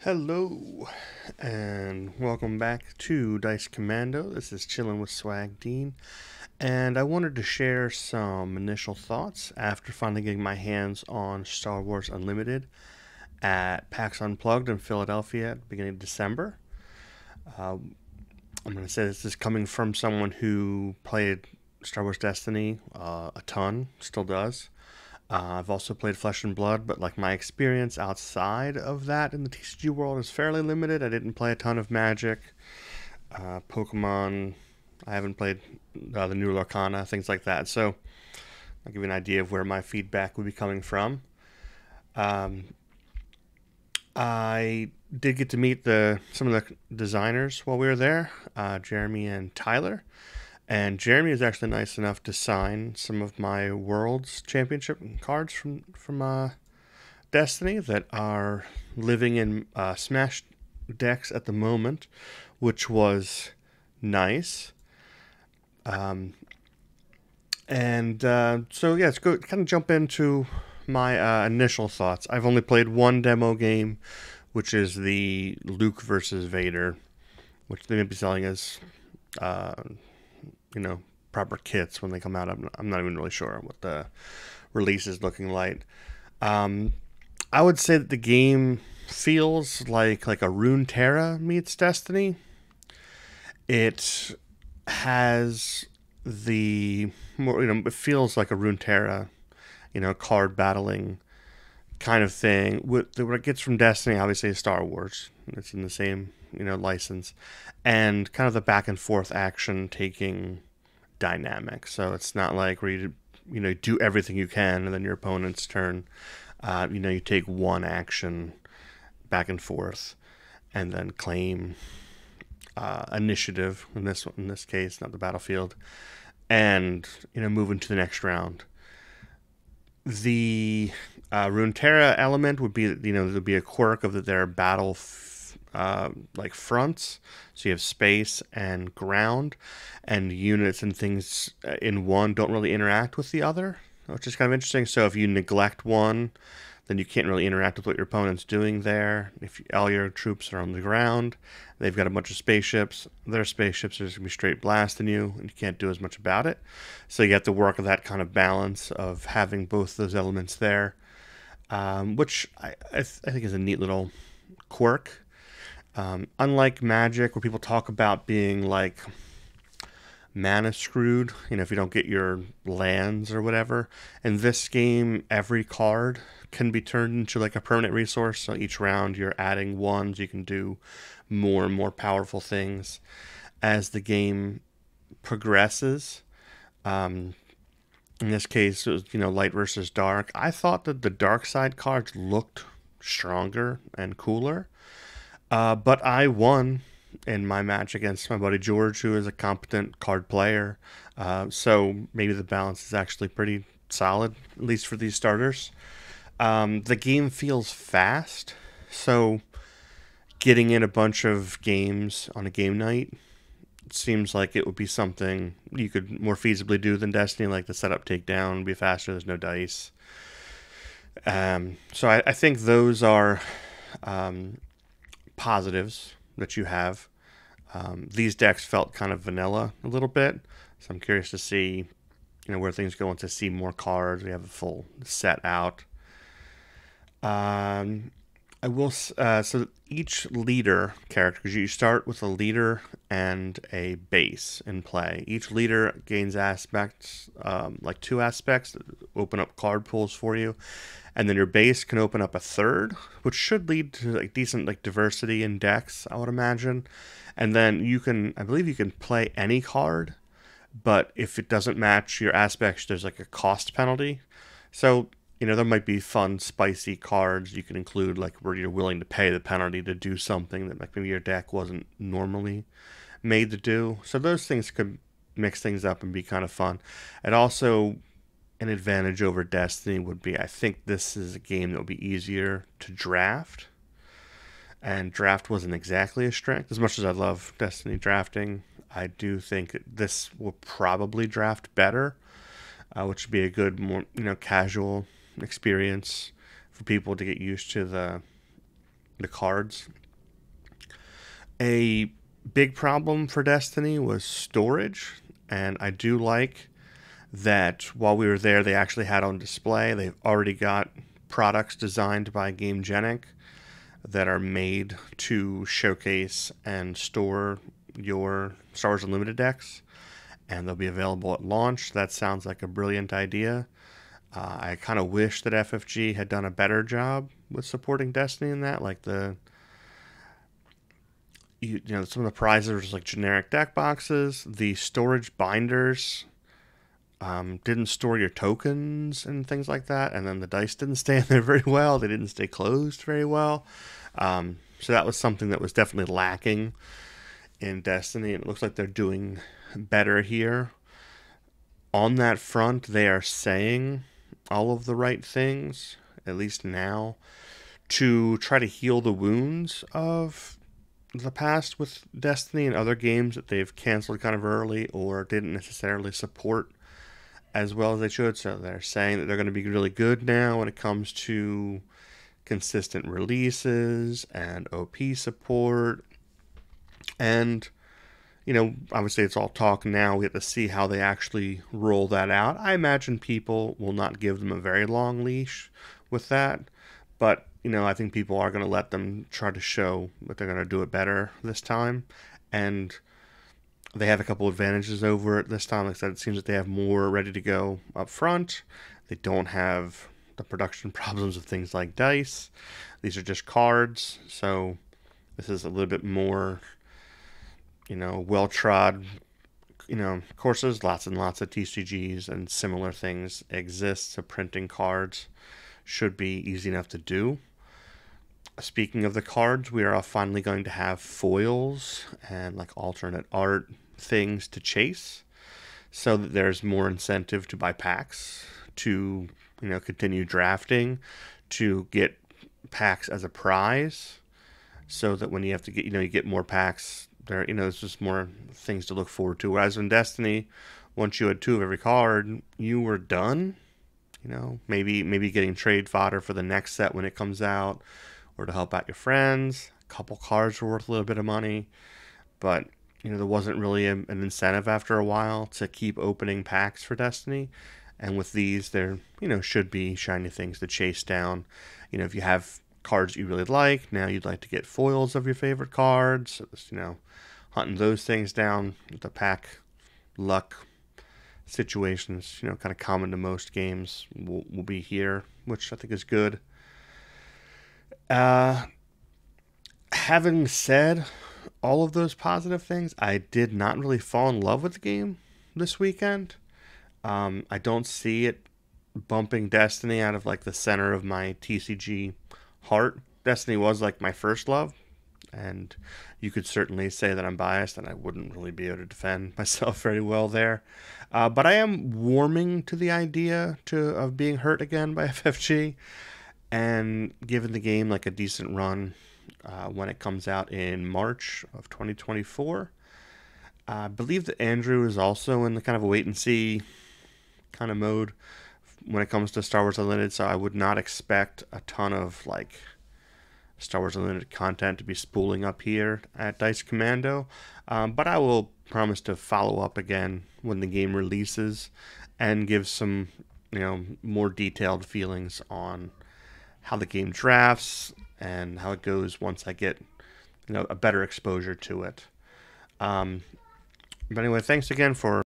Hello, and welcome back to Dice Commando. This is Chillin' with SwagDean, and I wanted to share some initial thoughts after finally getting my hands on Star Wars Unlimited at PAX Unplugged in Philadelphia at the beginning of December. I'm going to say this is coming from someone who played Star Wars Destiny a ton, still does. I've also played Flesh and Blood, but like my experience outside of that in the TCG world is fairly limited. I didn't play a ton of Magic, Pokemon. I haven't played the new Lorcana, things like that. So I'll give you an idea of where my feedback would be coming from. Um, I did get to meet some of the designers while we were there, Jeremy and Tyler. And Jeremy is actually nice enough to sign some of my World's Championship cards from Destiny that are living in Smash decks at the moment, which was nice. So yeah, let's go kind of jump into my initial thoughts. I've only played one demo game, which is the Luke versus Vader, which they may be selling as proper kits when they come out. I'm not even really sure what the release is looking like. I would say that the game feels like a Runeterra meets Destiny. It has the more, it feels like a Runeterra, card battling kind of thing. What it gets from Destiny, obviously, is Star Wars. It's in the same, license, and kind of the back and forth action taking dynamic. So it's not like where you do everything you can and then your opponent's turn. You take one action back and forth, and then claim initiative in this case, not the battlefield, and move into the next round. The Runeterra element would be there'd be a quirk of that there are battle like fronts, so you have space and ground, and units and things in one don't really interact with the other, which is kind of interesting. So if you neglect one, then you can't really interact with what your opponent's doing there. If all your troops are on the ground, they've got a bunch of spaceships. Their spaceships are just going to be straight blasting you, and you can't do as much about it. So you have to work with that kind of balance of having both those elements there, which I think is a neat little quirk. Unlike Magic, where people talk about being like mana screwed, if you don't get your lands or whatever, in this game, every card can be turned into like a permanent resource. So each round you're adding ones, you can do more and more powerful things as the game progresses. In this case, it was, light versus dark. I thought that the dark side cards looked stronger and cooler. But I won in my match against my buddy George, who is a competent card player. So maybe the balance is actually pretty solid, at least for these starters. The game feels fast, so getting in a bunch of games on a game night seems like it would be something you could more feasibly do than Destiny, like the setup takedown would be faster, there's no dice. So I think those are positives that you have. These decks felt kind of vanilla a little bit, so I'm curious to see, where things go once I see more cards. We have a full set out. I will. So each leader character, because you start with a leader and a base in play. Each leader gains aspects, like two aspects that open up card pools for you, and then your base can open up a third, which should lead to like decent like diversity in decks, I would imagine. And then I believe you can play any card, but if it doesn't match your aspects, there's like a cost penalty. So there might be fun, spicy cards you can include, like where you're willing to pay the penalty to do something that like maybe your deck wasn't normally made to do. So those things could mix things up and be kind of fun. And also, an advantage over Destiny would be, I think this is a game that would be easier to draft. And draft wasn't exactly a strength. As much as I love Destiny drafting, I do think this will probably draft better, which would be a good, more casual experience for people to get used to the the cards. A big problem for Destiny was storage, and I do like that while we were there, they actually had on display. They've already got products designed by GameGenic that are made to showcase and store your Star Wars Unlimited decks, and they'll be available at launch. That sounds like a brilliant idea. I kind of wish that FFG had done a better job with supporting Destiny in that. Like some of the prizes were just like generic deck boxes. The storage binders didn't store your tokens and things like that, and then the dice didn't stay in there very well. They didn't stay closed very well. So that was something that was definitely lacking in Destiny, and it looks like they're doing better here. On that front, they are saying all of the right things, at least now, to try to heal the wounds of the past with Destiny and other games that they've canceled kind of early or didn't necessarily support as well as they should. So they're saying that they're going to be really good now when it comes to consistent releases and OP support. And, obviously it's all talk now. We have to see how they actually roll that out. I imagine people will not give them a very long leash with that. But, I think people are going to let them try to show that they're going to do it better this time. And they have a couple advantages over it this time. Like I said, it seems that they have more ready to go up front. They don't have the production problems of things like dice. These are just cards. So this is a little bit more, well-trod, courses. Lots and lots of TCGs and similar things exist. So printing cards should be easy enough to do. Speaking of the cards, we are finally going to have foils and like alternate art things to chase, so that there's more incentive to buy packs, to continue drafting, to get packs as a prize, so that when you have to get you get more packs, there's just more things to look forward to. Whereas in Destiny, once you had 2 of every card, you were done. Maybe getting trade fodder for the next set when it comes out, or to help out your friends. A couple cards were worth a little bit of money, but there wasn't really an incentive after a while to keep opening packs for Destiny. And with these, there should be shiny things to chase down. If you have cards you really like, now you'd like to get foils of your favorite cards. So just, hunting those things down. The pack luck situations, kind of common to most games, will be here, which I think is good. Having said all of those positive things, I did not really fall in love with the game this weekend. I don't see it bumping Destiny out of like the center of my TCG heart. Destiny was like my first love, and you could certainly say that I'm biased, and I wouldn't really be able to defend myself very well there. But I am warming to the idea of being hurt again by FFG, and giving the game like a decent run when it comes out in March of 2024. I believe that Andrew is also in the kind of a wait-and-see kind of mode when it comes to Star Wars Unlimited, so I would not expect a ton of like Star Wars Unlimited content to be spooling up here at Dice Commando, but I will promise to follow up again when the game releases and give some more detailed feelings on how the game drafts and how it goes once I get a better exposure to it. But anyway, thanks again for